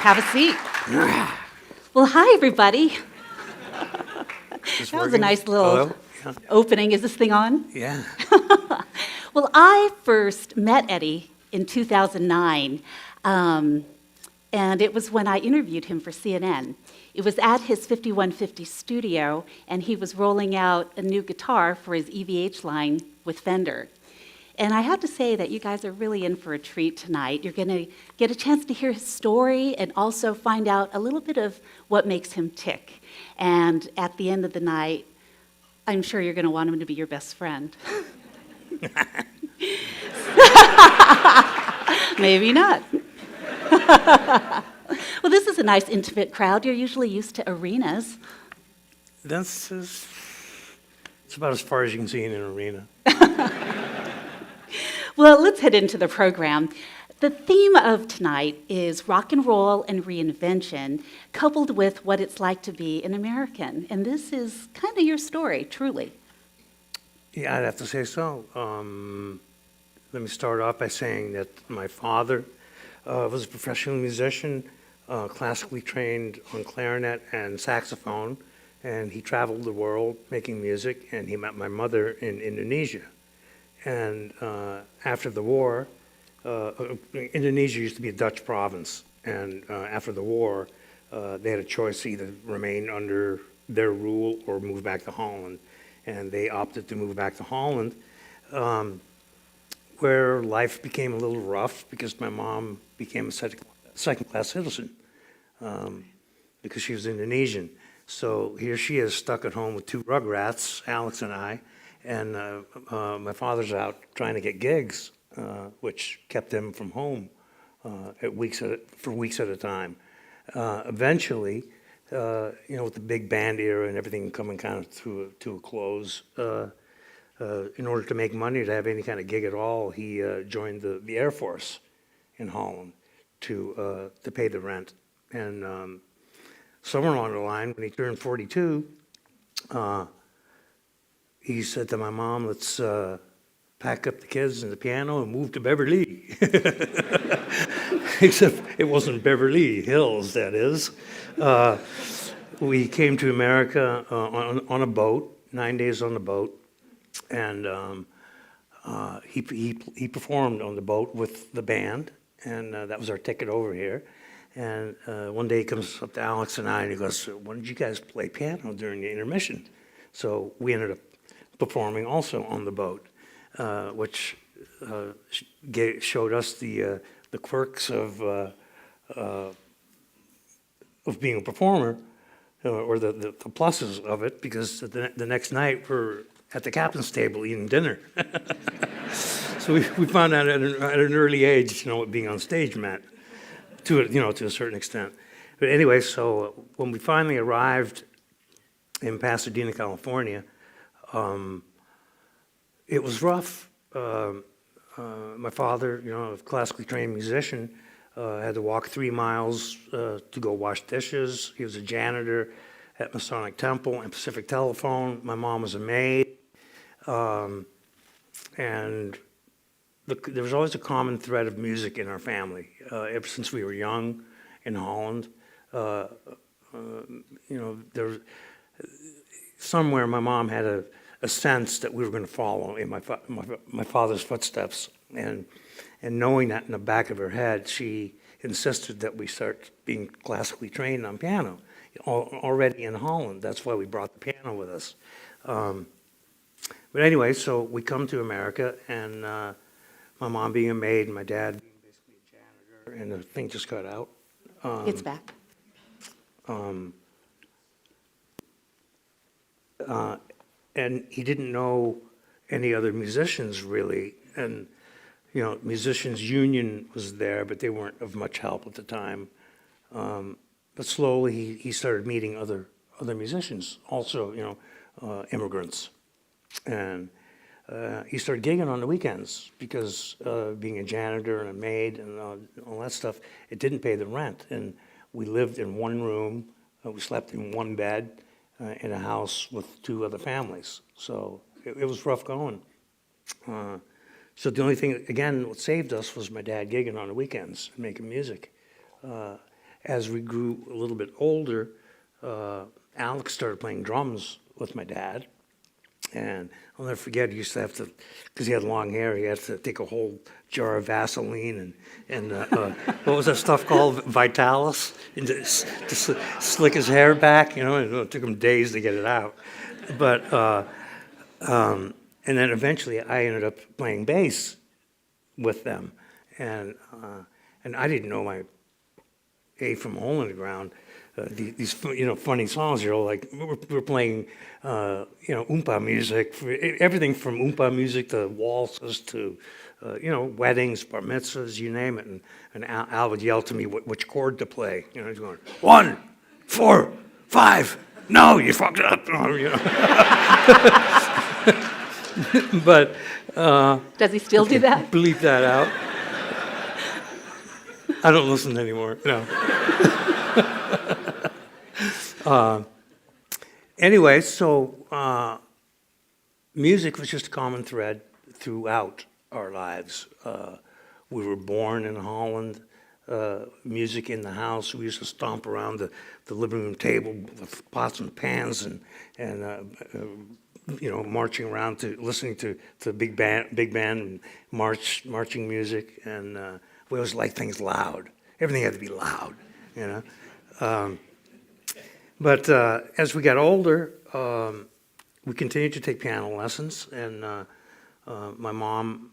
Have a seat. Well, hi, everybody. That was a nice little opening. Is this thing on? Yeah. Well, I first met Eddie in 2009, and it was when I interviewed him for CNN. It was at his 5150 studio, and he was rolling out a new guitar for his EVH line with Fender. And I have to say that you guys are really in for a treat tonight. You're going to get a chance to hear his story and also find out a little bit of what makes him tick. And at the end of the night, I'm sure you're going to want him to be your best friend. Maybe not. Well, this is a nice, intimate crowd. You're usually used to arenas. It's about as far as you can see in an arena. Well, let's head into the program. The theme of tonight is rock and roll and reinvention, coupled with what it's like to be an American. And this is kind of your story, truly. Yeah, I'd have to say so. Let me start off by saying that my father was a professional musician, classically trained on clarinet and saxophone, and he traveled the world making music, and he met my mother in Indonesia. And after the war, Indonesia used to be a Dutch province, and after the war, they had a choice to either remain under their rule or move back to Holland. And they opted to move back to Holland, where life became a little rough because my mom became a second-class citizen because she was Indonesian. So here she is stuck at home with two rugrats, Alex and I, and my father's out trying to get gigs, which kept him from home for weeks at a time. Eventually, with the big band era and everything coming kind of to a close, in order to make money to have any kind of gig at all, he joined the Air Force in Holland to pay the rent. And somewhere along the line, when he turned 42, he said to my mom, "Let's pack up the kids and the piano and move to Beverly." Except it wasn't Beverly Hills, that is. We came to America on a boat, 9 days on the boat, and he performed on the boat with the band, and that was our ticket over here. And one day he comes up to Alex and I, and he goes, "Why don't you guys play piano during the intermission?" So we ended up performing also on the boat, which showed us the quirks of being a performer, or the pluses of it, because the next night we're at the captain's table eating dinner. So we found out at an early age, what being on stage meant, to a certain extent. But anyway, so when we finally arrived in Pasadena, California, it was rough. My father, a classically trained musician, had to walk 3 miles to go wash dishes. He was a janitor at Masonic Temple and Pacific Telephone. My mom was a maid. And there was always a common thread of music in our family. Ever since we were young in Holland, somewhere my mom had a sense that we were going to follow in my father's footsteps, and knowing that in the back of her head, she insisted that we start being classically trained on piano already in Holland. That's why we brought the piano with us. But anyway, so we come to America, and my mom being a maid, and my dad being basically a janitor, and the thing just got out. It's back. And he didn't know any other musicians really, and musicians union was there, but they weren't of much help at the time. But slowly he started meeting other musicians, also immigrants, and he started gigging on the weekends because being a janitor and a maid and all that stuff, it didn't pay the rent, and we lived in one room, we slept in one bed. In a house with 2 other families. So it was rough going. So the only thing, again, what saved us was my dad gigging on the weekends and making music. as we grew a little bit older, Alex started playing drums with my dad. And I'll never forget, he used to have to, because he had long hair, he had to take a whole jar of Vaseline and what was that stuff called? Vitalis? And to slick his hair back, you know, and it took him days to get it out. But, and then eventually I ended up playing bass with them. And I didn't know my A from Hole in the Ground. These funny songs, like we're playing oompa music, everything from oompa music to waltzes to weddings, bar mitzvahs, you name it. And Al would yell to me which chord to play. He's going 1, 4, 5. No, you fucked it up. But does he still do that? Bleep that out. I don't listen anymore. No. Anyway, so music was just a common thread throughout our lives. We were born in Holland, music in the house. We used to stomp around the living room table with pots and pans and marching around to listening to big band and marching music. And we always liked things loud. Everything had to be loud, But as we got older, we continued to take piano lessons, and my mom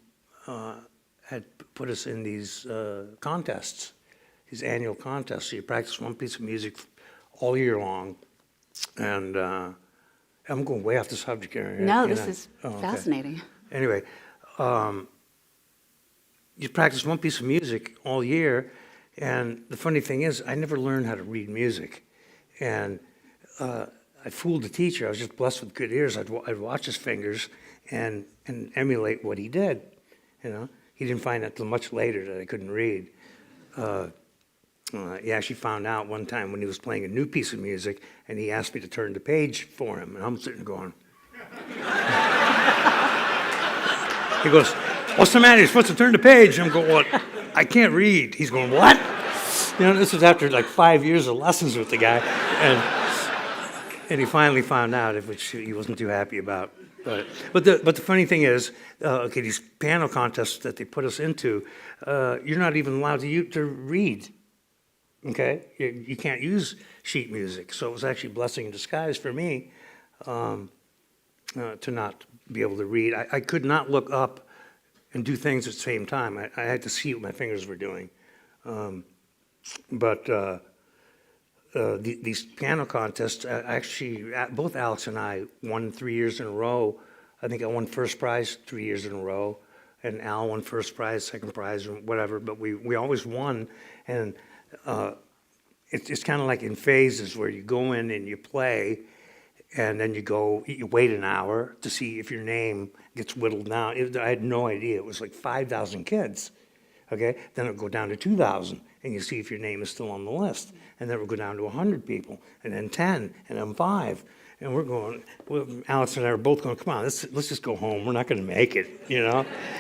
had put us in these contests, these annual contests. So you practice one piece of music all year long, and I'm going way off the subject here. No, this is fascinating. Anyway, you practice one piece of music all year, and the funny thing is, I never learned how to read music. And I fooled the teacher. I was just blessed with good ears. I'd watch his fingers and emulate what he did. He didn't find out till much later that I couldn't read. He actually found out one time when he was playing a new piece of music, and he asked me to turn the page for him. And I'm sitting going. He goes, "What's the matter? You're supposed to turn the page." I'm going, "What? I can't read." He's going, "What?" This was after like 5 years of lessons with the guy, and he finally found out, which he wasn't too happy about. But the funny thing is, these piano contests that they put us into, you're not even allowed to read. Okay, you can't use sheet music, so it was actually a blessing in disguise for me to not be able to read. I could not look up and do things at the same time. I had to see what my fingers were doing. But these piano contests, actually, both Alex and I won 3 years in a row. I think I won first prize 3 years in a row, and Al won first prize, second prize, or whatever. But we always won, and it's kind of like in phases where you go in and you play, and then you wait an hour to see if your name gets whittled down. I had no idea. It was like 5,000 kids. Okay, then it'll go down to 2,000, and you see if your name is still on the list. And then it'll go down to 100 people, and then 10, and then 5. And we're going, Alex and I are both going, "Come on, let's just go home. We're not going to make it,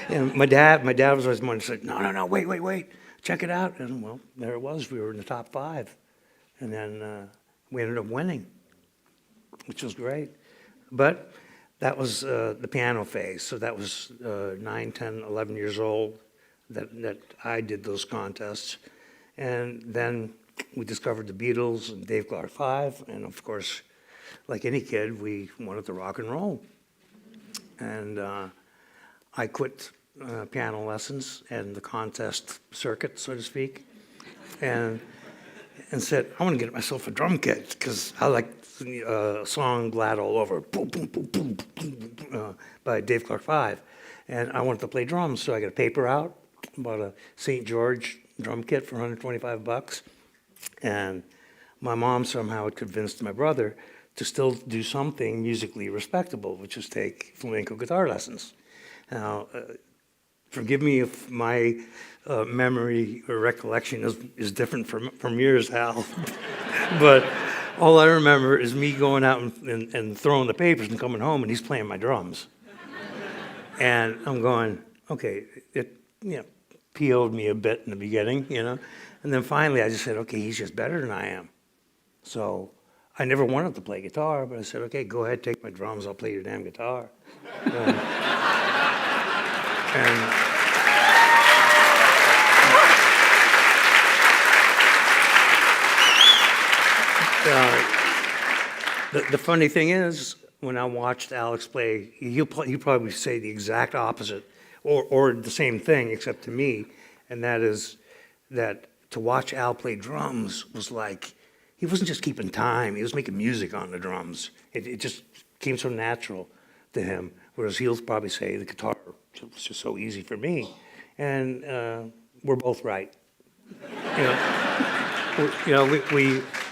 And my dad was always the one who said, no, wait, check it out. And well, there it was. We were in the top 5. And then we ended up winning, which was great. But that was the piano phase. So that was 9, 10, 11 years old. That I did those contests. And then we discovered the Beatles and Dave Clark 5, and of course, like any kid, we wanted to rock and roll. And I quit piano lessons and the contest circuit, so to speak, and said, I want to get myself a drum kit, because I like a song Glad All Over, boom, boom, boom, boom, boom, by Dave Clark 5. And I wanted to play drums, so I got a paper out, bought a St. George drum kit for $125, and my mom somehow had convinced my brother to still do something musically respectable, which is take flamenco guitar lessons. Now, forgive me if my memory or recollection is different from yours, Hal, but all I remember is me going out and throwing the papers and coming home, and he's playing my drums. And I'm going, okay, PO'd me a bit in the beginning, you know. And then finally I just said, okay, he's just better than I am. So I never wanted to play guitar, but I said, okay, go ahead, take my drums, I'll play your damn guitar. And the funny thing is, when I watched Alex play, he'll probably say the exact opposite, or the same thing, except to me, and that is that to watch Al play drums was like, he wasn't just keeping time, he was making music on the drums. It just came so natural to him, whereas he'll probably say the guitar was just so easy for me. And we're both right. You know,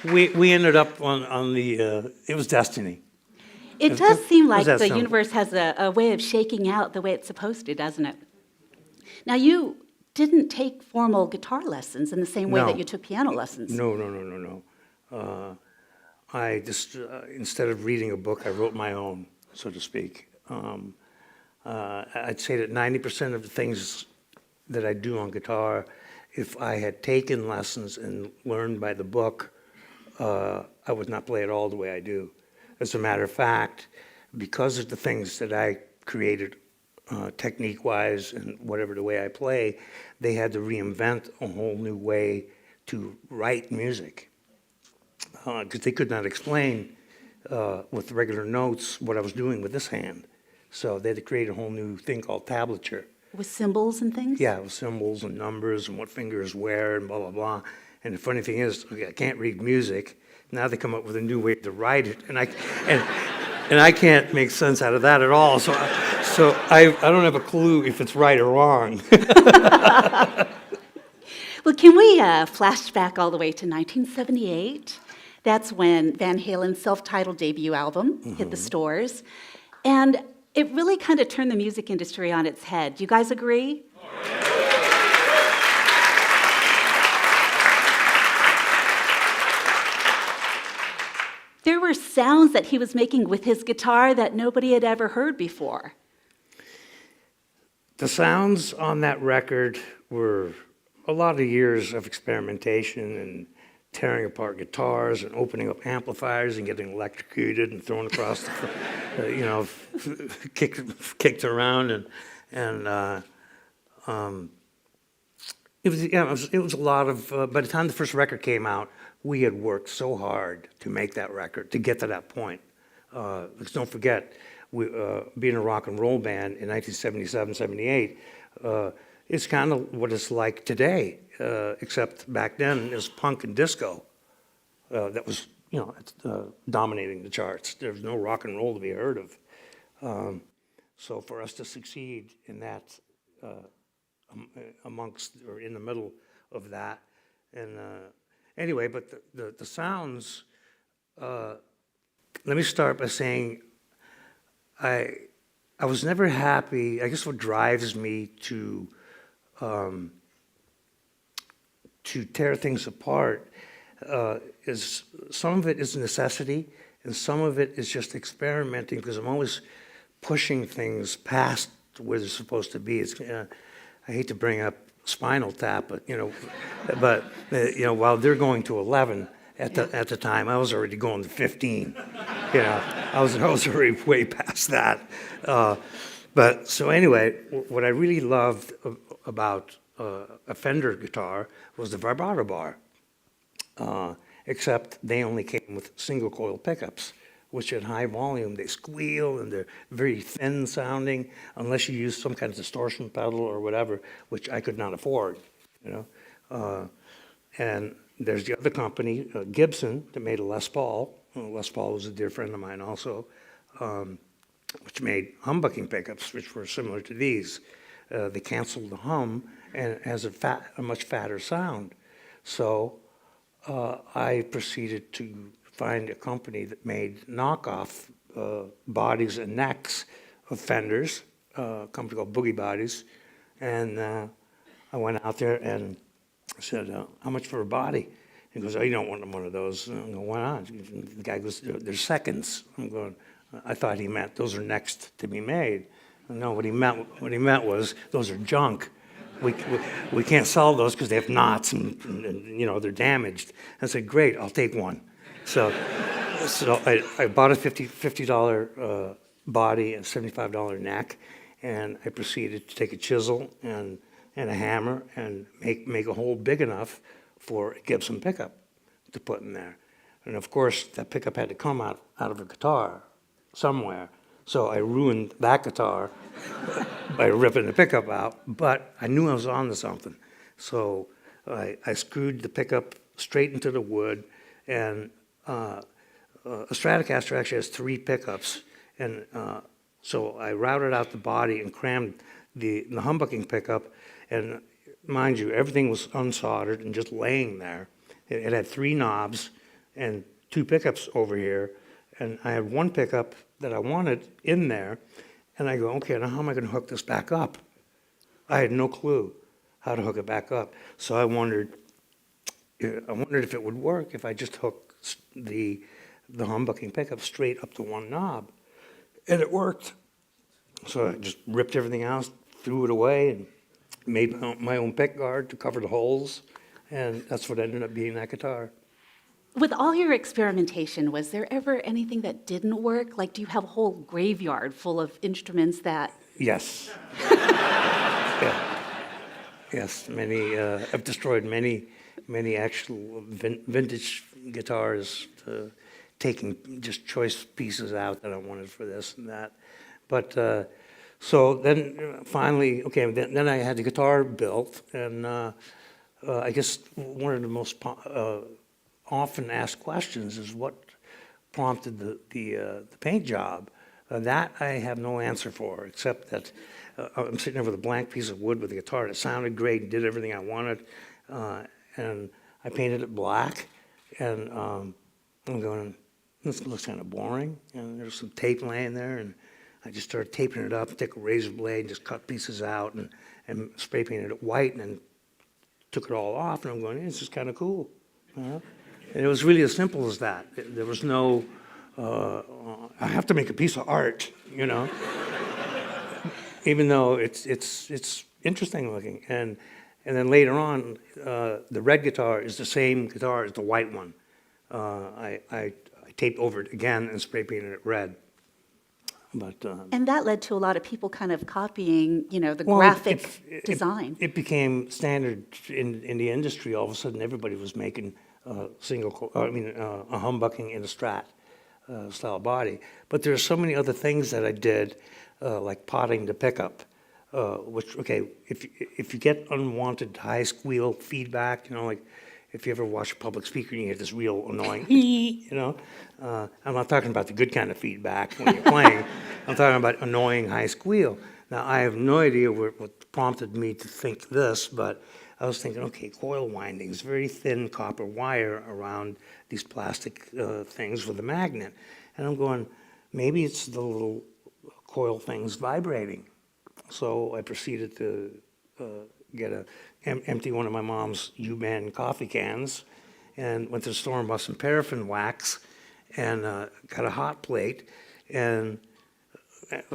we ended up on the, it was destiny. It does seem like that the sound? universe has a way of shaking out the way it's supposed to, doesn't it? Now, you didn't take formal guitar lessons in the same way No. that you took piano lessons. No. I just, instead of reading a book, I wrote my own, so to speak. I'd say that 90% of the things that I do on guitar, if I had taken lessons and learned by the book, I would not play it all the way I do. As a matter of fact, because of the things that I created technique-wise and whatever the way I play, they had to reinvent a whole new way to write music. Because they could not explain with regular notes what I was doing with this hand. So they had to create a whole new thing called tablature. With symbols and things? Yeah, with symbols and numbers and what fingers where and blah, blah, blah. And the funny thing is, okay, I can't read music. Now they come up with a new way to write it, and I can't make sense out of that at all. So I don't have a clue if it's right or wrong. Well, can we flash back all the way to 1978? That's when Van Halen's self-titled debut album hit the stores. And it really kind of turned the music industry on its head. Do you guys agree? There were sounds that he was making with his guitar that nobody had ever heard before. The sounds on that record were a lot of years of experimentation and tearing apart guitars and opening up amplifiers and getting electrocuted and thrown across the, kicked around and it was a lot of. By the time the first record came out, we had worked so hard to make that record, to get to that point. Because don't forget, being a rock and roll band in 1977, 78, it's kind of what it's like today, except back then it was punk and disco that was, dominating the charts. There was no rock and roll to be heard of. So for us to succeed in that, amongst or in the middle of that, and anyway, but the sounds. Let me start by saying I was never happy. I guess what drives me to tear things apart is some of it is necessity and some of it is just experimenting, because I'm always pushing things past where they're supposed to be. It's I hate to bring up Spinal Tap, but while they're going to 11 at the time, I was already going to 15. I was already way past that. But so anyway, what I really loved about a Fender guitar was the vibrato bar, except they only came with single coil pickups, which at high volume they squeal and they're very thin sounding unless you use some kind of distortion pedal or whatever, which I could not afford. And there's the other company, Gibson, that made a Les Paul. Les Paul was a dear friend of mine also, which made humbucking pickups, which were similar to these. They canceled the hum, and it has a much fatter sound. So I proceeded to find a company that made knockoff bodies and necks of Fenders, a company called Boogie Bodies. And I went out there and said, how much for a body? He goes, oh, you don't want one of those. I go, why not? The guy goes, they're seconds. I'm going, I thought he meant those are next to be made. No, what he meant was those are junk. we can't sell those because they have knots and, they're damaged. I said, great, I'll take one. So I bought a $50 body and $75 neck, and I proceeded to take a chisel and a hammer and make a hole big enough for a Gibson pickup to put in there. And of course, that pickup had to come out of a guitar somewhere. So I ruined that guitar by ripping the pickup out, but I knew I was on to something. So I screwed the pickup straight into the wood, and a Stratocaster actually has 3 pickups, and so I routed out the body and crammed the humbucking pickup, and mind you, everything was unsoldered and just laying there. It had 3 knobs and 2 pickups over here, and I had 1 pickup that I wanted in there, and I go, okay, now how am I going to hook this back up? I had no clue how to hook it back up, so I wondered if it would work if I just hooked the humbucking pickup straight up to 1 knob, and it worked. So I just ripped everything out, threw it away, and made my own pick guard to cover the holes, and that's what ended up being that guitar. With all your experimentation, was there ever anything that didn't work? Like, do you have a whole graveyard full of instruments that... Yes. Yeah. Yes, I've destroyed many actual vintage guitars, taking just choice pieces out that I wanted for this and that. But so then finally, okay, then I had the guitar built, and I guess one of the most often asked questions is what prompted the paint job. That I have no answer for, except that I'm sitting there with a blank piece of wood with a guitar that sounded great and did everything I wanted, and I painted it black, and I'm going, this looks kind of boring, and there's some tape laying there, and I just started taping it up, take a razor blade and just cut pieces out and spray painted it white, and then took it all off, and I'm going, this is kind of cool. And it was really as simple as that. There was no, I have to make a piece of art, even though it's interesting looking. And then later on, the red guitar is the same guitar as the white one. I taped over it again and spray painted it red. But, And that led to a lot of people kind of copying, the graphic design. It became standard in the industry. All of a sudden, everybody was making a humbucking in a Strat style body. But there are so many other things that I did, like potting the pickup, which, okay, if you get unwanted high squeal feedback, like if you ever watch a public speaker and you hear this real annoying, I'm not talking about the good kind of feedback when you're playing. I'm talking about annoying high squeal. Now, I have no idea what prompted me to think this, but I was thinking, okay, coil windings, very thin copper wire around these plastic things with a magnet. And I'm going, maybe it's the little coil things vibrating. So I proceeded to empty one of my mom's U-band coffee cans, and went to the store and bought some paraffin wax, and got a hot plate, and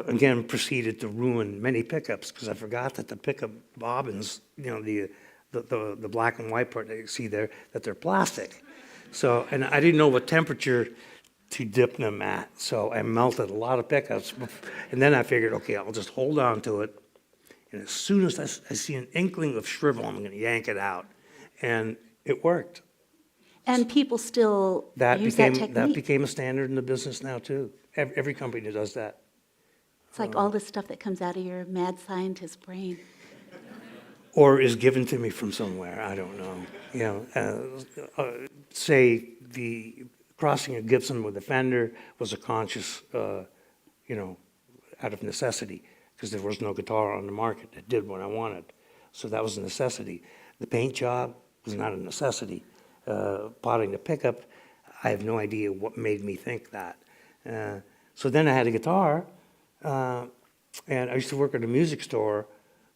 again proceeded to ruin many pickups because I forgot that the pickup bobbins, the black and white part that you see there, that they're plastic. So, and I didn't know what temperature to dip them at, so I melted a lot of pickups, and then I figured, okay, I'll just hold on to it. And as soon as I see an inkling of shrivel, I'm going to yank it out. And it worked. And people still use that technique. That became a standard in the business now, too. Every company does that. It's like all the stuff that comes out of your mad scientist brain. Or is given to me from somewhere, I don't know. Say the crossing a Gibson with a Fender was a conscious, out of necessity, because there was no guitar on the market that did what I wanted. So that was a necessity. The paint job was not a necessity. Potting the pickup, I have no idea what made me think that. So then I had a guitar, and I used to work at a music store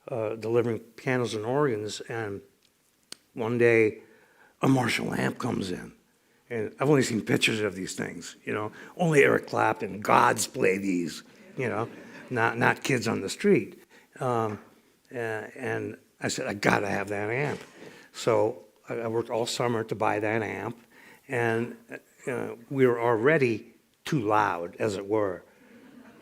delivering pianos and organs, and one day a Marshall amp comes in. And I've only seen pictures of these things, Only Eric Clapton, gods play these, not kids on the street. And I said, I gotta have that amp. So I worked all summer to buy that amp, and we were already too loud, as it were.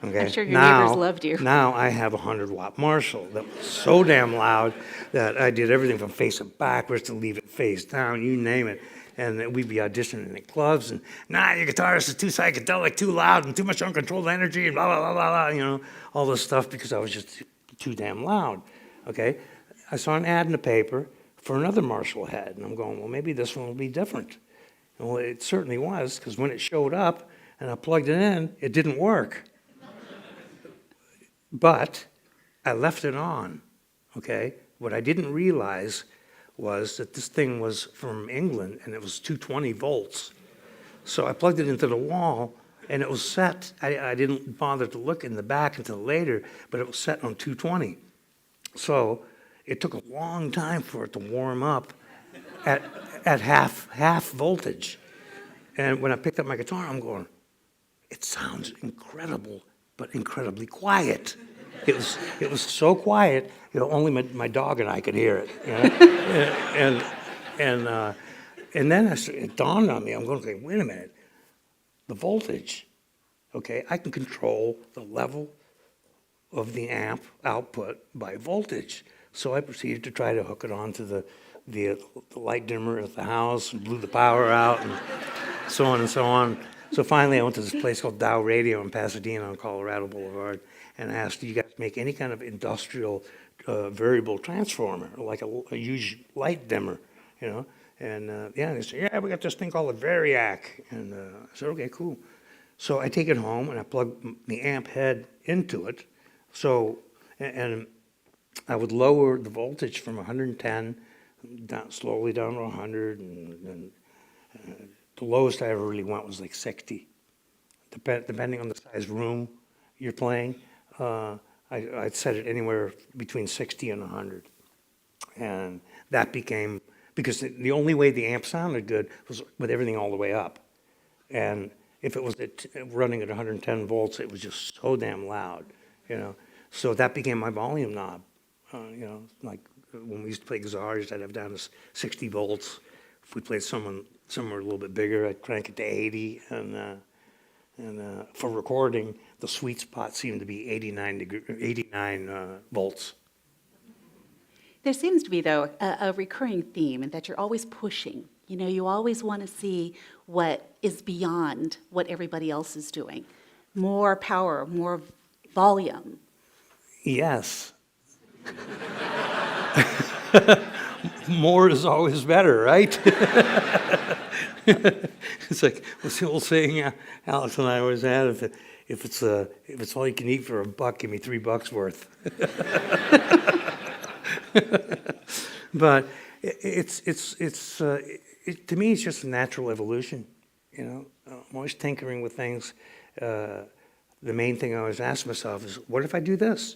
Okay? I'm sure your neighbors loved you. Now I have a 100-watt Marshall that was so damn loud that I did everything from face it backwards to leave it face down, you name it. And then we'd be auditioning in clubs, and your guitarist is too psychedelic, too loud, and too much uncontrolled energy, and blah, blah, blah, blah, blah, all this stuff because I was just too damn loud. Okay? I saw an ad in the paper for another Marshall head, and I'm going, well, maybe this one will be different. And well, it certainly was, because when it showed up and I plugged it in, it didn't work. But I left it on, okay? What I didn't realize was that this thing was from England, and it was 220 volts. So I plugged it into the wall, and it was set. I didn't bother to look in the back until later, but it was set on 220. So it took a long time for it to warm up at half voltage. And when I picked up my guitar, I'm going, it sounds incredible, but incredibly quiet. It was so quiet, only my dog and I could hear it. And then it dawned on me. I'm going, okay, wait a minute. The voltage, okay, I can control the level of the amp output by voltage. So I proceeded to try to hook it onto the light dimmer at the house and blew the power out and so on and so on. So finally, I went to this place called Dow Radio in Pasadena on Colorado Boulevard and asked, do you guys make any kind of industrial variable transformer, like a huge light dimmer, And they said, yeah, we got this thing called a Variac. And I said, okay, cool. So I take it home and I plug the amp head into it. So, and I would lower the voltage from 110 slowly down to 100, and the lowest I ever really went was like 60. Depending on the size room you're playing, I'd set it anywhere between 60 and 100. And that became, because the only way the amp sounded good was with everything all the way up. And if it was running at 110 volts, it was just so damn loud, So that became my volume knob. Like when we used to play guitars, I'd have down to 60 volts. If we played somewhere a little bit bigger, I'd crank it to 80. And for recording, the sweet spot seemed to be 89 volts. There seems to be, though, a recurring theme in that you're always pushing. You always want to see what is beyond what everybody else is doing. More power, more volume. Yes. More is always better, right? It's like, what's the old saying Alex and I always had? If it's all you can eat for $1, give me $3 worth. But to me, it's just a natural evolution. I'm always tinkering with things. The main thing I always ask myself is, what if I do this?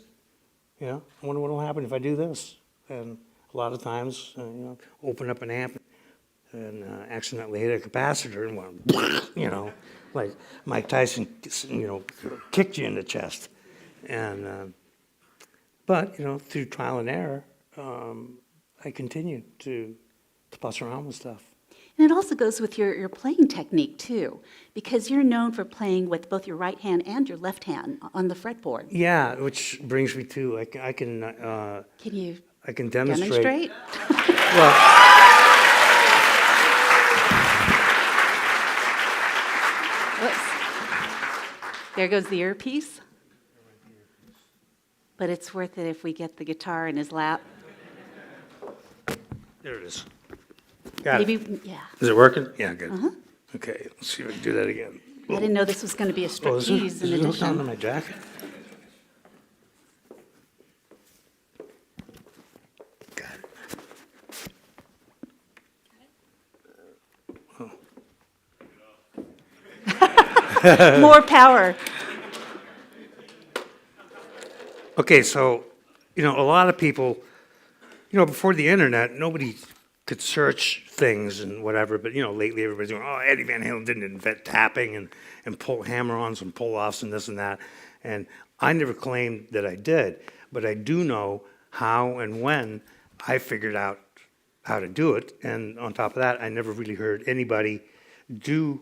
I wonder what will happen if I do this. And a lot of times, open up an amp and accidentally hit a capacitor and went, like Mike Tyson, kicked you in the chest. And but through trial and error, I continue to fuss around with stuff. And it also goes with your playing technique, too, because you're known for playing with both your right hand and your left hand on the fretboard. Yeah, which brings me to, I can you I can demonstrate. demonstrate? Well, Whoops. There goes the earpiece. But it's worth it if we get the guitar in his lap. there it is. Got it. Maybe, yeah. Is it working? Yeah, good. Okay, let's see if I can do that again. I didn't know this was going to be a Oh, is it? striptease Is in it hooked onto addition. my jacket? Got it. More power. Okay, so, a lot of people, before the internet, nobody could search things and whatever, but, lately everybody's going, oh, Eddie Van Halen didn't invent tapping and pull hammer-ons and pull-offs and this and that. And I never claimed that I did, but I do know how and when I figured out how to do it, and on top of that, I never really heard anybody do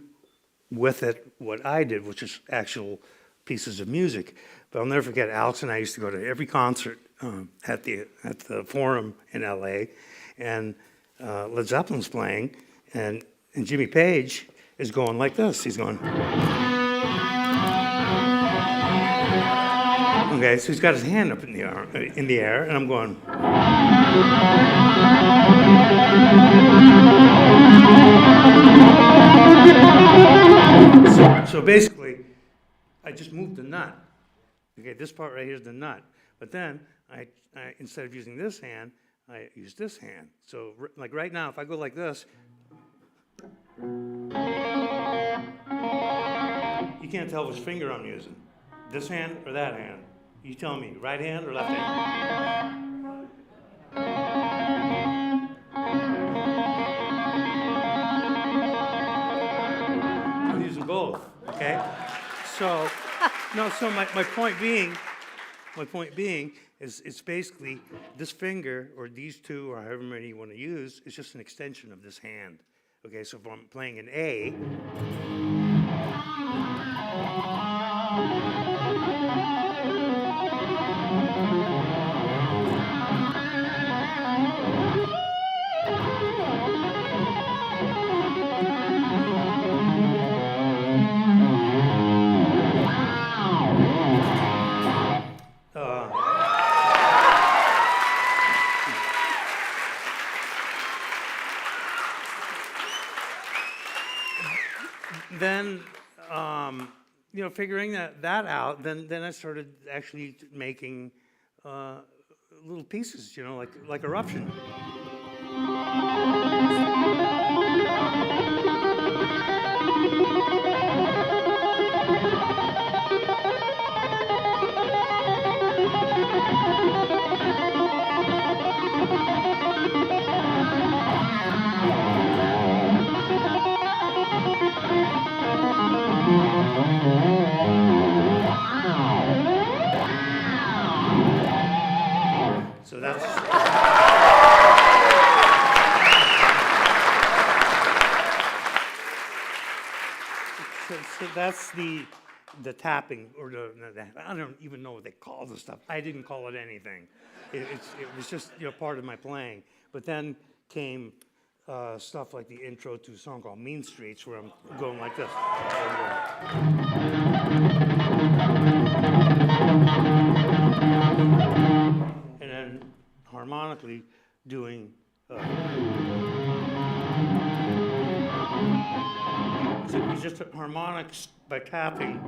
with it what I did, which is actual pieces of music. But I'll never forget, Alex and I used to go to every concert at the Forum in LA, and Led Zeppelin's playing, and Jimmy Page is going like this. He's going. Okay, so he's got his hand up in the air, and I'm going. So basically, I just moved the nut. Okay, this part right here is the nut. But then, I instead of using this hand, I use this hand. So like right now, if I go like this, you can't tell which finger I'm using. This hand or that hand. You tell me, right hand or left hand? I'm using both, okay? So, no, so my point being is it's basically this finger, or these two, or however many you want to use, is just an extension of this hand. Okay, so if I'm playing an A, then, figuring that out, then I started actually making little pieces, like Eruption. So that's the tapping, or I don't even know what they call the stuff. I didn't call it anything. It was just part of my playing. But then came stuff like the intro to a song called Mean Streets, where I'm going like this. And then harmonically doing. So it's just harmonics by tapping.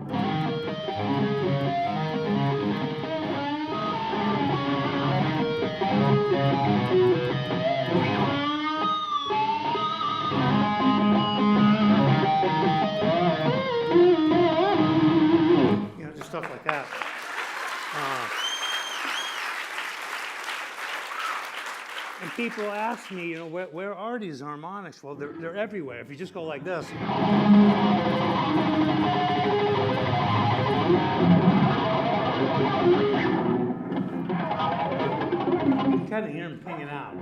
Just stuff like that. And people ask me, where are these harmonics? Well, they're everywhere. If you just go like this. You can kind of hear them pinging out.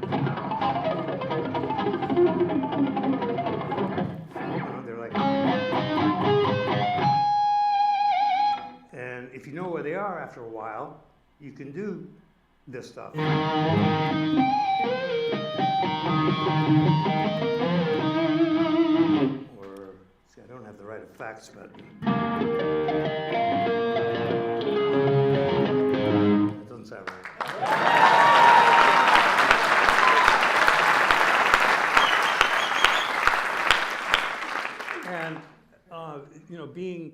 They're like. And if you know where they are after a while, you can do this stuff. Or, see, I don't have the right effects, but that doesn't sound right. And, being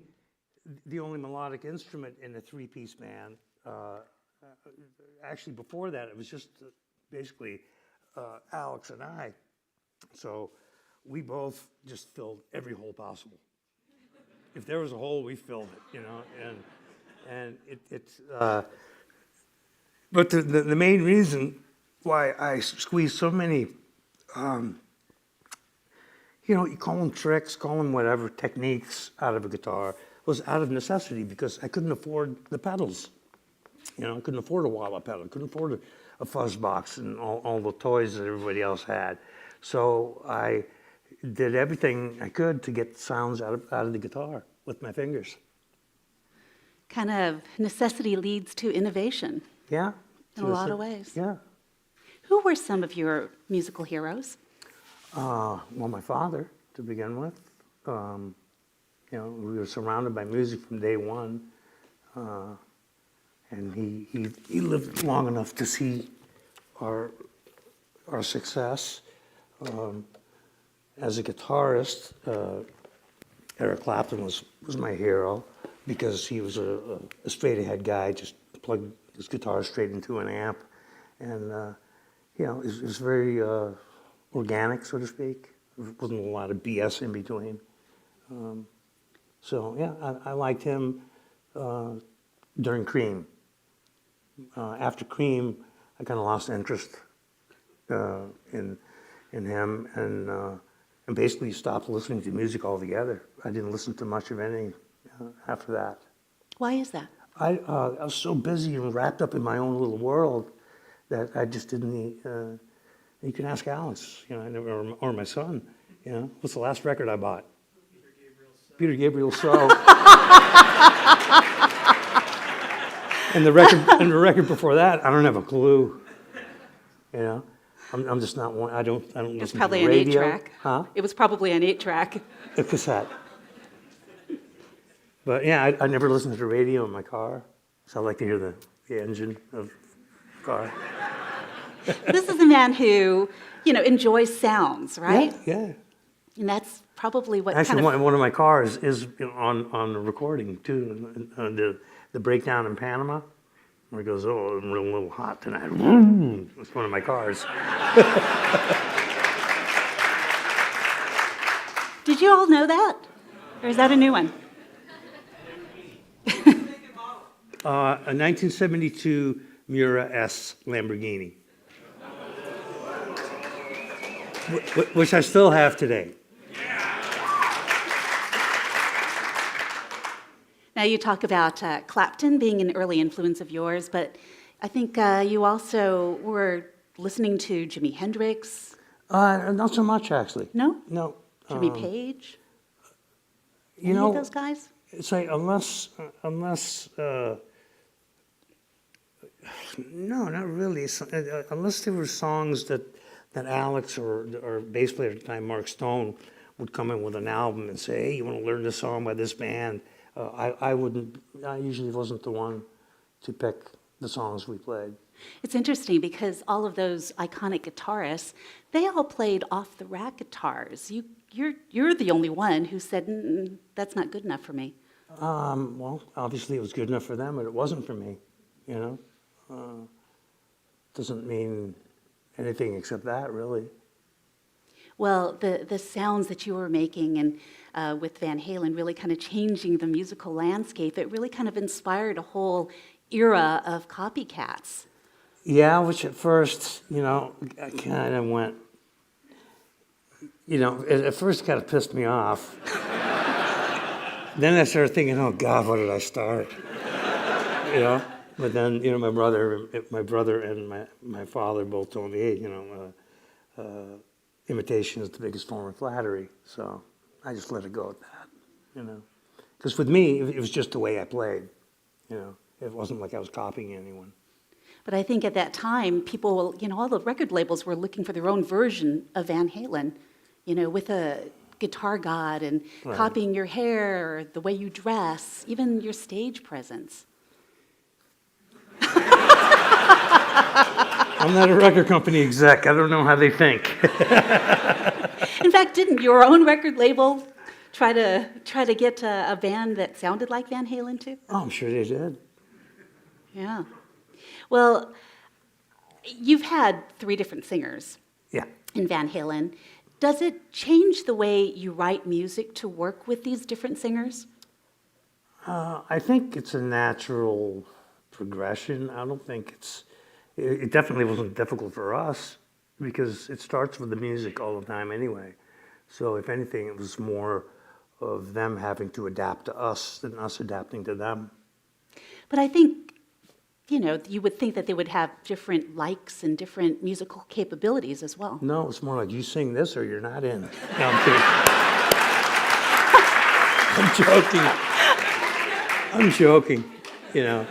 the only melodic instrument in a three-piece band, actually before that, it was just basically Alex and I. So we both just filled every hole possible. If there was a hole, we filled it, and it's. But the main reason why I squeezed so many, you call them tricks, call them whatever, techniques out of a guitar, was out of necessity, because I couldn't afford the pedals. You know, I couldn't afford a wah-wah pedal, couldn't afford a fuzz box and all the toys that everybody else had. So I did everything I could to get sounds out of the guitar with my fingers. Kind of necessity leads to innovation Yeah. in a lot of ways. Yeah. Who were some of your musical heroes? Well, my father, to begin with. You know, we were surrounded by music from day one. And he lived long enough to see our success. As a guitarist, Eric Clapton was my hero because he was a straight-ahead guy, just plugged his guitar straight into an amp. And, you know, it was very organic, so to speak. There wasn't a lot of BS in between. So, yeah, I liked him during Cream. After Cream, I kind of lost interest in him and basically stopped listening to music altogether. I didn't listen to much of anything after that. Why is that? I was so busy and wrapped up in my own little world that I just didn't. You can ask Alice, you know, or my son. You know, what's the last record I bought? Peter Gabriel's So. And the record before that, I don't have a clue. You know, I'm just not one. I don't It was listen to probably the an radio. 8-track. Huh? It was probably an 8-track. A cassette. But yeah, I never listened to the radio in my car, so I like to hear the engine of the car. This is a man who, you know, enjoys sounds, right? Yeah. And that's probably what Actually, kind of... one of my cars is on the recording too. The breakdown in Panama, where it goes, "Oh, I'm real little hot tonight." It's one of my cars. Did you all know that? Or is that a new one? A 1972 Miura S Lamborghini, which I still have today. Now, you talk about Clapton being an early influence of yours, but I think you also were listening to Jimi Hendrix. Not so much, actually. No? No. Jimmy Page? You Any know, of those guys? it's like unless no, not really. Unless there were songs that Alex or bass player at the time, Mark Stone, would come in with an album and say, "Hey, you want to learn this song by this band?" I wouldn't. I usually wasn't the one to pick the songs we played. It's interesting because all of those iconic guitarists, they all played off-the-rack guitars. You're the only one who said, "That's not good enough for me." Well, obviously it was good enough for them, but it wasn't for me. You know, doesn't mean anything except that, really. Well, the sounds that you were making and with Van Halen really kind of changing the musical landscape, it really kind of inspired a whole era of copycats. Yeah, which at first, you know, I kind of went, you know, at first it kind of pissed me off. Then I started thinking, oh God, what did I start? You know, but then, you know, my brother and my father both told me, hey, you know, imitation is the biggest form of flattery. So I just let it go at that, you know. Because with me, it was just the way I played, you know. It wasn't like I was copying anyone. But I think at that time, people, you know, all the record labels were looking for their own version of Van Halen, you know, with a guitar god and Right. copying your hair, the way you dress, even your stage presence. I'm not a record company exec. I don't know how they think. In fact, didn't your own record label try to get a band that sounded like Van Halen too? Oh, I'm sure they did. Yeah. Well, you've had 3 different singers Yeah. in Van Halen. Does it change the way you write music to work with these different singers? I think it's a natural progression. I don't think it definitely wasn't difficult for us because it starts with the music all the time anyway. So if anything, it was more of them having to adapt to us than us adapting to them. But I think, you would think that they would have different likes and different musical capabilities as well. No, it's more like you sing this or you're not in. No, I'm kidding. I'm joking. I'm joking, you know.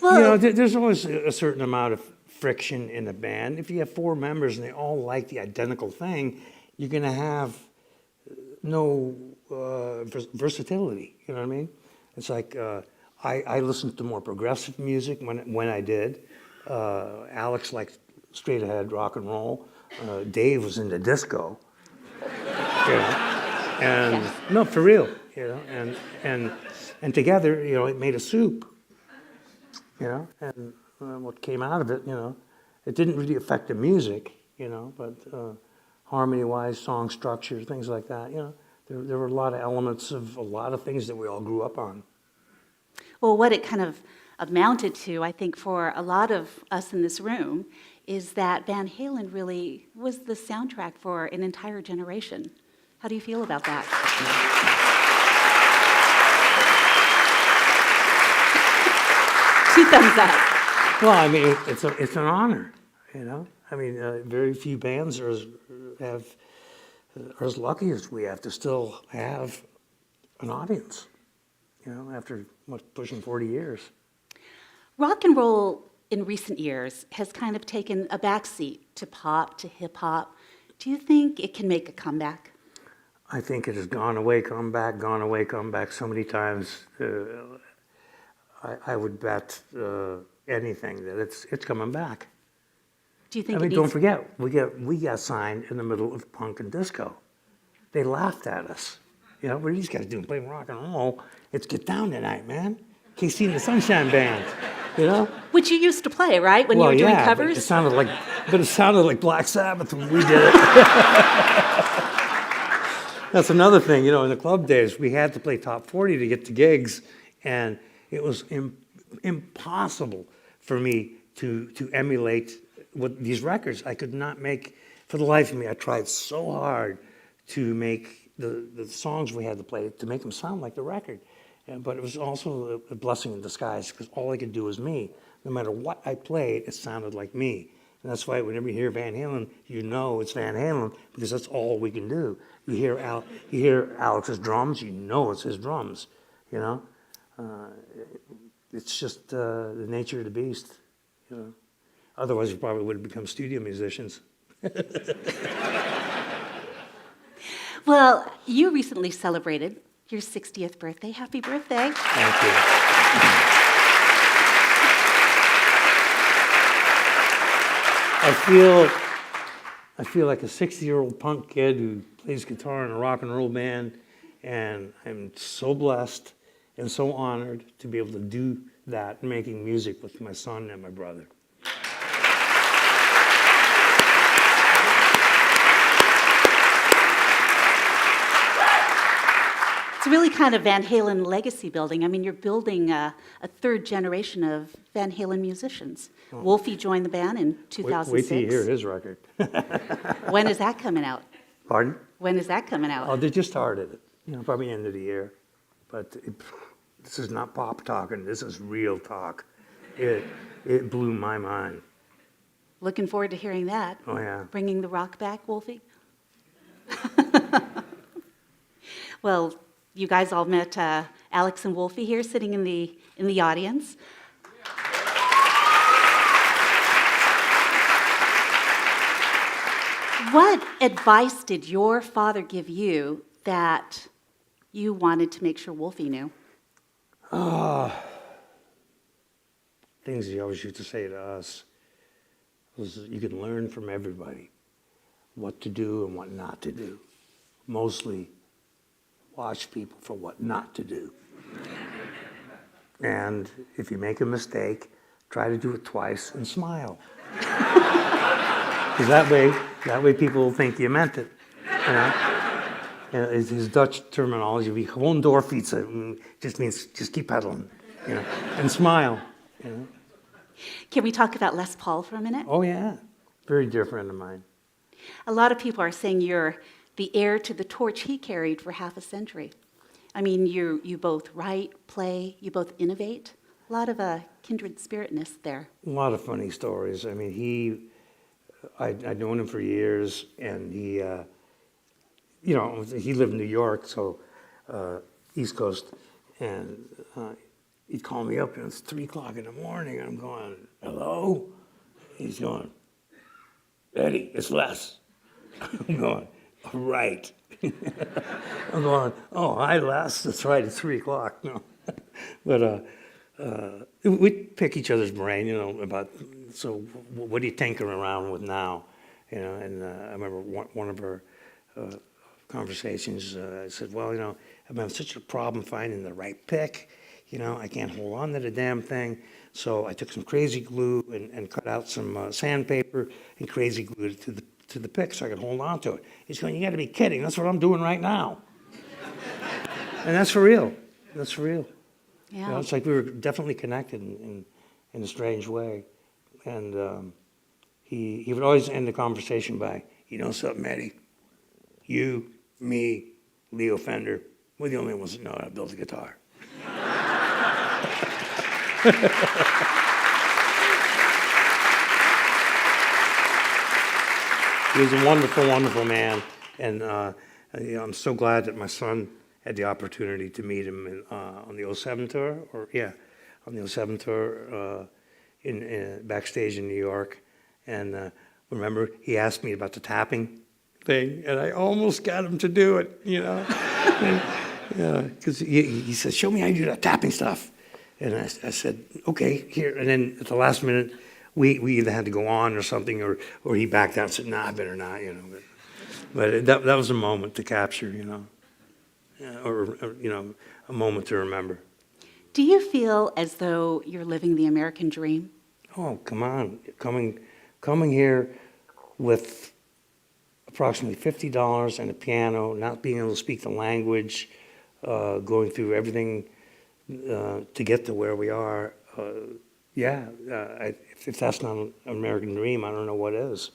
Well, There's always a certain amount of friction in a band. If you have four members and they all like the identical thing, you're going to have no versatility. You know what I mean? It's like I listened to more progressive music when I did. Alex liked straight ahead rock and roll. Dave was into disco. You know? And yes. no, for real, and together, it made a soup, and what came out of it, it didn't really affect the music, but harmony-wise, song structure, things like that, there were a lot of elements of a lot of things that we all grew up on. Well, what it kind of amounted to, I think, for a lot of us in this room, is that Van Halen really was the soundtrack for an entire generation. How do you feel about that? Two thumbs up. Well, I mean, it's an honor, I mean, very few bands are as lucky as we have to still have an audience, after pushing 40 years. Rock and roll in recent years has kind of taken a backseat to pop, to hip hop. Do you think it can make a comeback? I think it has gone away, come back so many times. I would bet anything that it's coming back. Do you think? I mean, don't forget, we got signed in the middle of punk and disco. They laughed at us. What are these guys doing, playing rock and roll? It's Get Down Tonight, man. KC and the Sunshine Band. Which you used to play, right, when you were doing covers? It sounded like Black Sabbath when we did it. That's another thing, in the club days, we had to play top 40 to get to gigs, and it was impossible for me to emulate what these records. I could not make, for the life of me, I tried so hard to make the songs we had to play, to make them sound like the record. But it was also a blessing in disguise, because all I could do was me. No matter what I played, it sounded like me. And that's why whenever you hear Van Halen, it's Van Halen, because that's all we can do. You hear Alex's drums, it's his drums, It's just the nature of the beast, Otherwise, we probably would have become studio musicians. Well, you recently celebrated your 60th birthday. Happy birthday. Thank you. I feel like a 60-year-old punk kid who plays guitar in a rock and roll band, and I'm so blessed and so honored to be able to do that, making music with my son and my brother. It's really kind of Van Halen legacy building. I mean, you're building a third generation of Van Halen musicians. Oh. Wolfie joined the band in 2006. Wait till you hear his record. When is that coming out? Pardon? When is that coming out? Oh, they just started it, probably end of the year. But this is not pop talking. This is real talk. It blew my mind. Looking forward to hearing that. Oh, yeah. Bringing the rock back, Wolfie? Well, you guys all met Alex and Wolfie here, sitting in the audience. What advice did your father give you that you wanted to make sure Wolfie knew? Things he always used to say to us was you can learn from everybody what to do and what not to do. Mostly watch people for what not to do. And if you make a mistake, try to do it twice and smile. Because that way people will think you meant it. And his Dutch terminology, wie gewoon doorfietsen, just means just keep pedaling, and smile. Can we talk about Les Paul for a minute? Oh yeah, very dear friend of mine. A lot of people are saying you're the heir to the torch he carried for half a century. I mean, you both write, play, you both innovate. A lot of kindred spiritness there. A lot of funny stories. I mean, I'd known him for years, and he lived in New York, so East Coast, and he'd call me up, and it's 3 o'clock in the morning. I'm going, hello? He's going, Eddie, it's Les. I'm going, all right. I'm going, oh, hi, Les. That's right, it's 3 o'clock. No. But we'd pick each other's brain, about, so what are you tinkering around with now? And I remember one of our conversations, I said, well, I'm having such a problem finding the right pick. I can't hold on to the damn thing. So I took some crazy glue and cut out some sandpaper and crazy glued it to the pick so I could hold on to it. He's going, you got to be kidding. That's what I'm doing right now. And that's for real. That's for real. Yeah. It's like we were definitely connected in a strange way. And he would always end the conversation by, you know something, Eddie? You, me, Leo Fender, we're the only ones that know how to build a guitar. He was a wonderful, wonderful man. And I'm so glad that my son had the opportunity to meet him on the '07 tour, on the '07 tour in backstage in New York. And remember, he asked me about the tapping thing, and I almost got him to do it, because he said, show me how you do that tapping stuff. And I said, okay, here. And then at the last minute, we either had to go on or something, or he backed out and said, nah, I better not, But that was a moment to capture, or a moment to remember. Do you feel as though you're living the American dream? Oh, come on. Coming here with approximately $50 and a piano, not being able to speak the language, going through everything to get to where we are. If that's not an American dream, I don't know what is,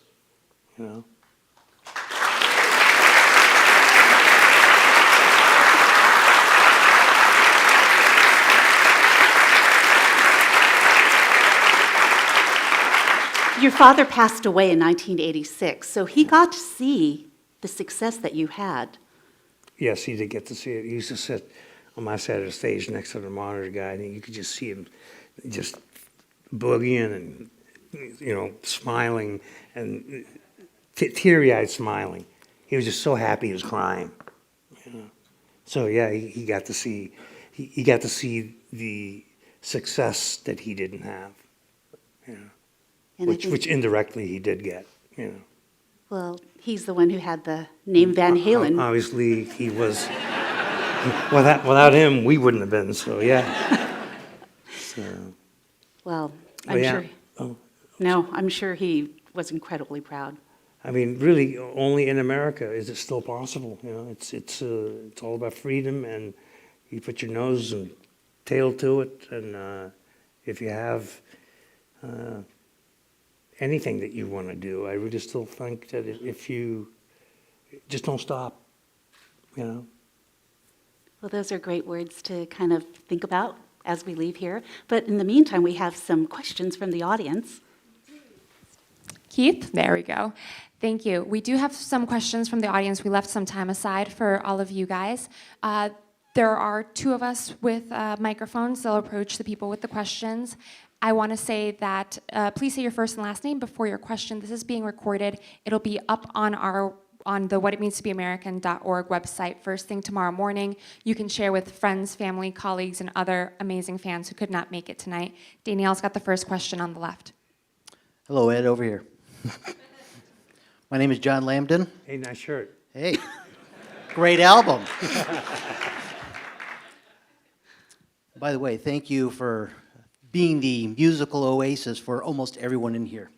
Your father passed away in 1986, so he got to see the success that you had. Yes, he did get to see it. He used to sit on my side of the stage next to the monitor guy, and you could just see him just boogieing and, smiling and teary-eyed smiling. He was just so happy he was crying. So yeah, he got to see the success that he didn't have. And Which indirectly he did get. Well, he's the one who had the name Van Halen. Obviously, he was. Without him, we wouldn't have been. So yeah. Well, I'm sure. Oh. No, I'm sure he was incredibly proud. I mean, really, only in America is it still possible. It's all about freedom, and you put your nose and tail to it, and if you have anything that you want to do, I really still think that if you just don't stop, Well, those are great words to kind of think about as we leave here. But in the meantime, we have some questions from the audience. Keith, there we go. Thank you. We do have some questions from the audience. We left some time aside for all of you guys. There are 2 of us with microphones. They'll approach the people with the questions. I want to say that please say your first and last name before your question. This is being recorded. It'll be up on the whatitmeanstobeamerican.org website first thing tomorrow morning. You can share with friends, family, colleagues, and other amazing fans who could not make it tonight. Danielle's got the first question on the left. Hello, Ed, over here. My name is John Lambden. hey, nice shirt. Hey, great album. By the way, thank you for being the musical oasis for almost everyone in here.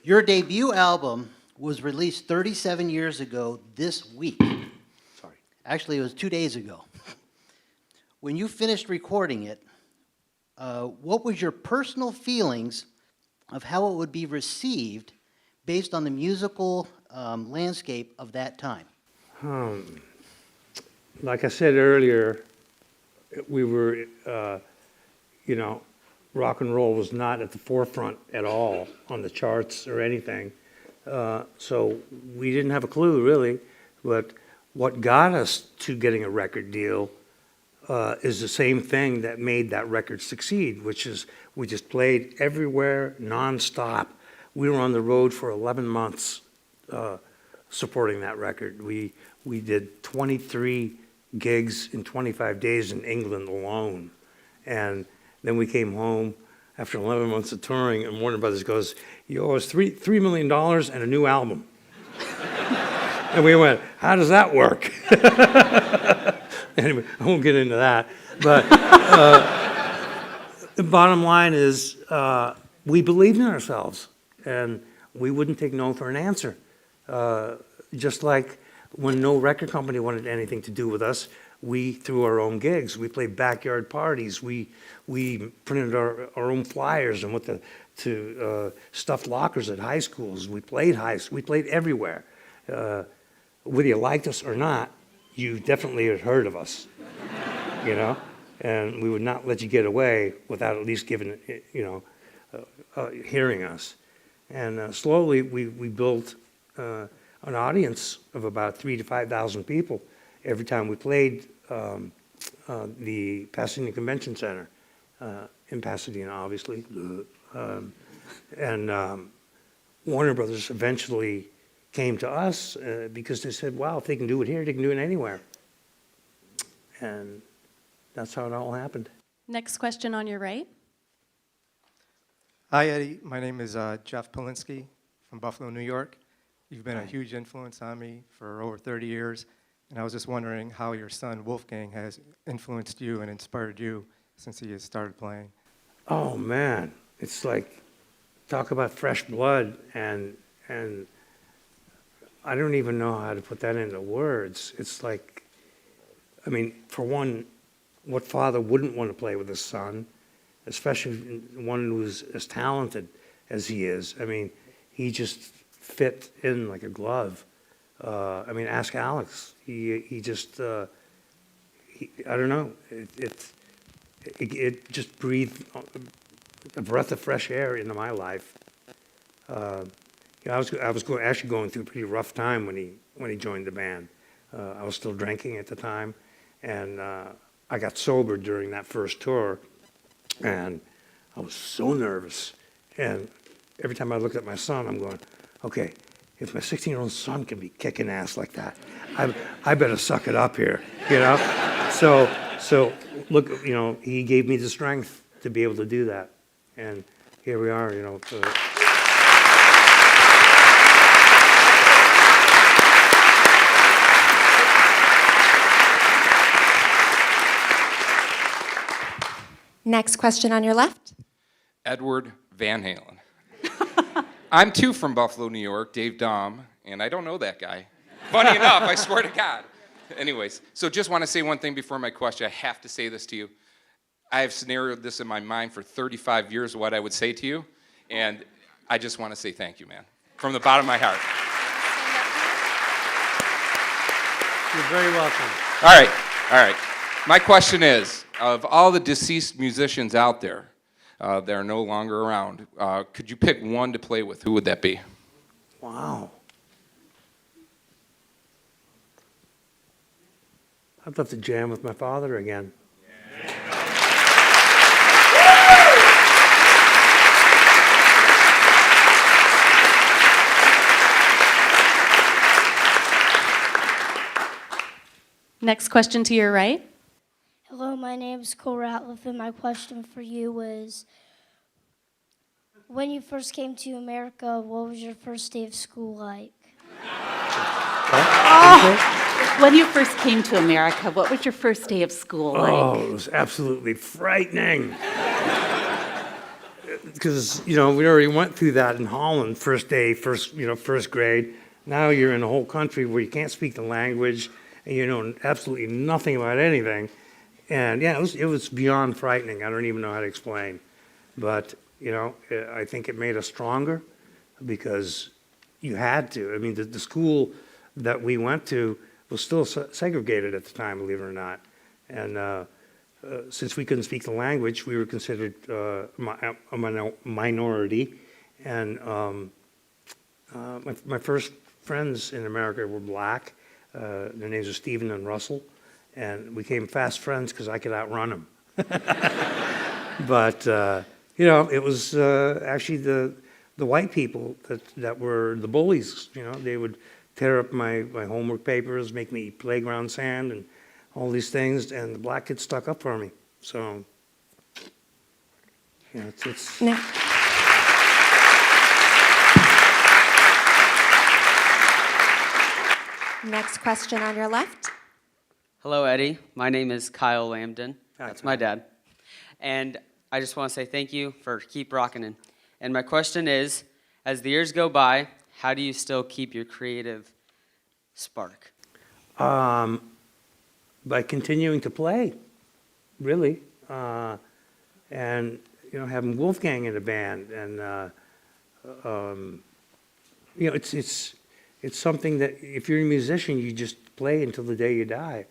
Your debut album was released 37 years ago this week. Sorry. Actually, it was 2 days ago. When you finished recording it, what was your personal feelings of how it would be received based on the musical landscape of that time? Like I said earlier, we were you know, rock and roll was not at the forefront at all on the charts or anything. So we didn't have a clue, really. But what got us to getting a record deal is the same thing that made that record succeed, which is we just played everywhere nonstop. We were on the road for 11 months supporting that record. We did 23 gigs in 25 days in England alone. And then we came home after 11 months of touring, and Warner Brothers goes, "You owe us $3 million and a new album." And we went, "How does that work?" Anyway, I won't get into that. But the bottom line is we believed in ourselves, and we wouldn't take no for an answer. Just like when no record company wanted anything to do with us, we threw our own gigs. We played backyard parties. We printed our own flyers and went to stuffed lockers at high schools. We played everywhere. Whether you liked us or not, you definitely had heard of us, you know? And we would not let you get away without at least giving, hearing us. And slowly we built an audience of about 3,000 to 5,000 people every time we played the Pasadena Convention Center in Pasadena, obviously. Warner Brothers eventually came to us because they said, wow, if they can do it here, they can do it anywhere. And that's how it all happened. Next question on your right. Hi, Eddie. My name is Jeff Polinsky from Buffalo, New York. You've been a huge influence on me for over 30 years, and I was just wondering how your son, Wolfgang, has influenced you and inspired you since he has started playing. Oh, man. It's like, talk about fresh blood, and I don't even know how to put that into words. It's like, I mean, for one, what father wouldn't want to play with his son, especially one who's as talented as he is? I mean, he just fit in like a glove. I mean, ask Alex. He just, I don't know. It just breathed a breath of fresh air into my life. I was actually going through a pretty rough time when he joined the band. I was still drinking at the time, and I got sober during that first tour, and I was so nervous. And every time I looked at my son, I'm going, okay, if my 16-year-old son can be kicking ass like that, I better suck it up here, you know? So look, you know, he gave me the strength to be able to do that, and here we are, you know. Next question on your left. Edward Van Halen. I'm too from Buffalo, New York, Dave Dahm, and I don't know that guy. Funny enough, I swear to God. Anyways, so just want to say one thing before my question. I have to say this to you. I have scenarioed this in my mind for 35 years, what I would say to you, and I just want to say thank you, man, from the bottom of my heart. You're very welcome. All right. My question is, of all the deceased musicians out there that are no longer around, could you pick one to play with? Who would that be? Wow. I'd love to jam with my father again. Next question to your right. Hello, my name is Cole Ratliff, and my question for you was, when you first came to America, what was your first day of school like? When you first came to America, what was your first day of school like? Oh, it was absolutely frightening. Because, you know, we already went through that in Holland, first day, first grade. Now you're in a whole country where you can't speak the language, and you know absolutely nothing about anything. And yeah, it was beyond frightening. I don't even know how to explain. But, you know, I think it made us stronger because you had to. I mean, the school that we went to was still segregated at the time, believe it or not. And since we couldn't speak the language, we were considered a minority. And my first friends in America were black. Their names were Stephen and Russell. And we became fast friends because I could outrun them. But, you know, it was actually the white people that were the bullies. You know, they would tear up my homework papers, make me eat playground sand and all these things, and the black kids stuck up for me. So, you know, it's Next question on your left. Hello, Eddie. My name is Kyle Lambden. Hi, That's my dad. And I just want to say thank you for keep rocking it. And my question is, as the years go by, how do you still keep your creative spark? by continuing to play, really, and you know, having Wolfgang in the band, and you know, it's something that if you're a musician, you just play until the day you die.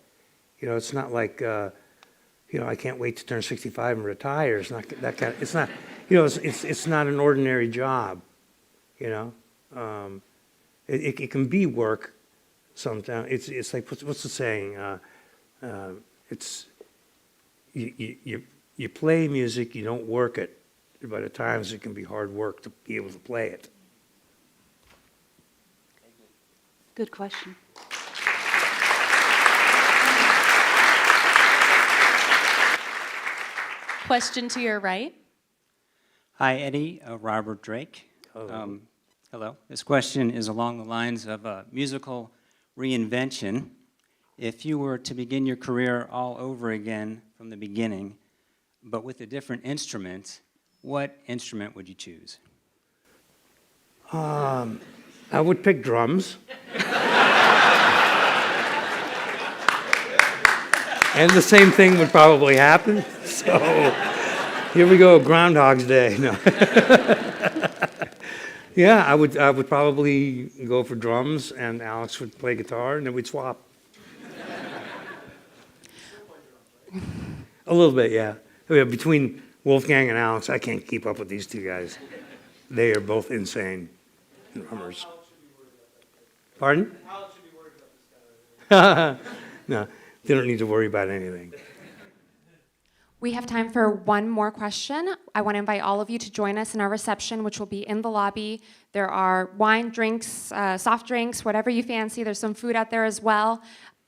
You know, it's not like you know, I can't wait to turn 65 and retire. It's not that kind of, it's not, you know, it's not an ordinary job. You know, it can be work sometimes. It's like what's the saying? It's you play music, you don't work it. But at times it can be hard work to be able to play it. Good question. Question to your right. Hi, Eddie. Robert Drake. Hello. Hello. This question is along the lines of musical reinvention. If you were to begin your career all over again from the beginning, but with a different instrument, what instrument would you choose? I would pick drums. And the same thing would probably happen. So here we go, Groundhog's Day. No. Yeah, I would probably go for drums, and Alex would play guitar, and then we'd swap. A little bit, yeah. Between Wolfgang and Alex, I can't keep up with these two guys. They are both insane drummers. Pardon? No, they don't need to worry about anything. We have time for one more question. I want to invite all of you to join us in our reception, which will be in the lobby. There are wine, drinks, soft drinks, whatever you fancy. There's some food out there as well.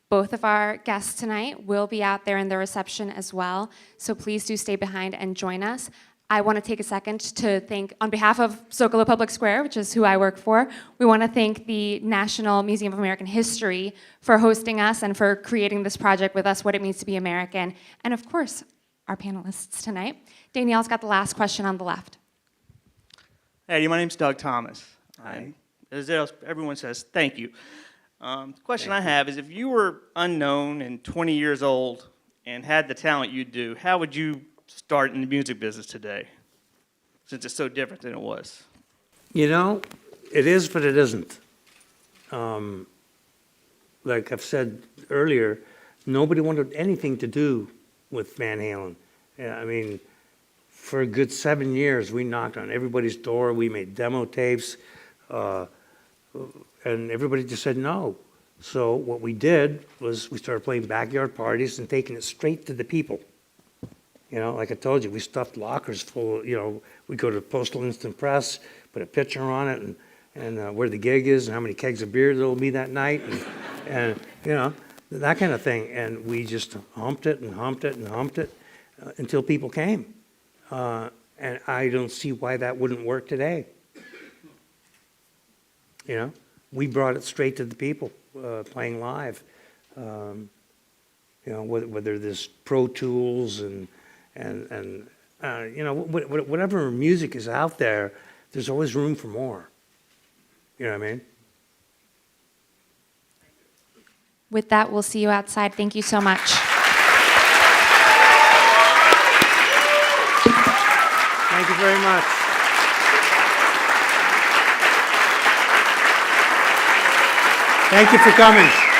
Both of our guests tonight will be out there in the reception as well. So please do stay behind and join us. I want to take a second to thank, on behalf of Socalo Public Square, which is who I work for, we want to thank the National Museum of American History for hosting us and for creating this project with us, What It Means to Be American. And of course, our panelists tonight. Danielle's got the last question on the left. Hey, my name's Doug Thomas. Hi. As everyone says, thank you. The question I have is, if you were unknown and 20 years old and had the talent you do, how would you start in the music business today, since it's so different than it was? You know, it is, but it isn't. Like I've said earlier, nobody wanted anything to do with Van Halen. Yeah, I mean, for a good 7 years, we knocked on everybody's door. We made demo tapes, and everybody just said no. So what we did was we started playing backyard parties and taking it straight to the people. You know, like I told you, we stuffed lockers full of, you know, we'd go to Postal Instant Press, put a picture on it, and where the gig is and how many kegs of beer there'll be that night, and you know, that kind of thing. And we just humped it and humped it and humped it until people came. And I don't see why that wouldn't work today. You know, we brought it straight to the people, playing live. You know, whether there's Pro Tools and you know, whatever music is out there, there's always room for more. You know what I mean? With that, we'll see you outside. Thank you so much. Thank you very much. Thank you for coming.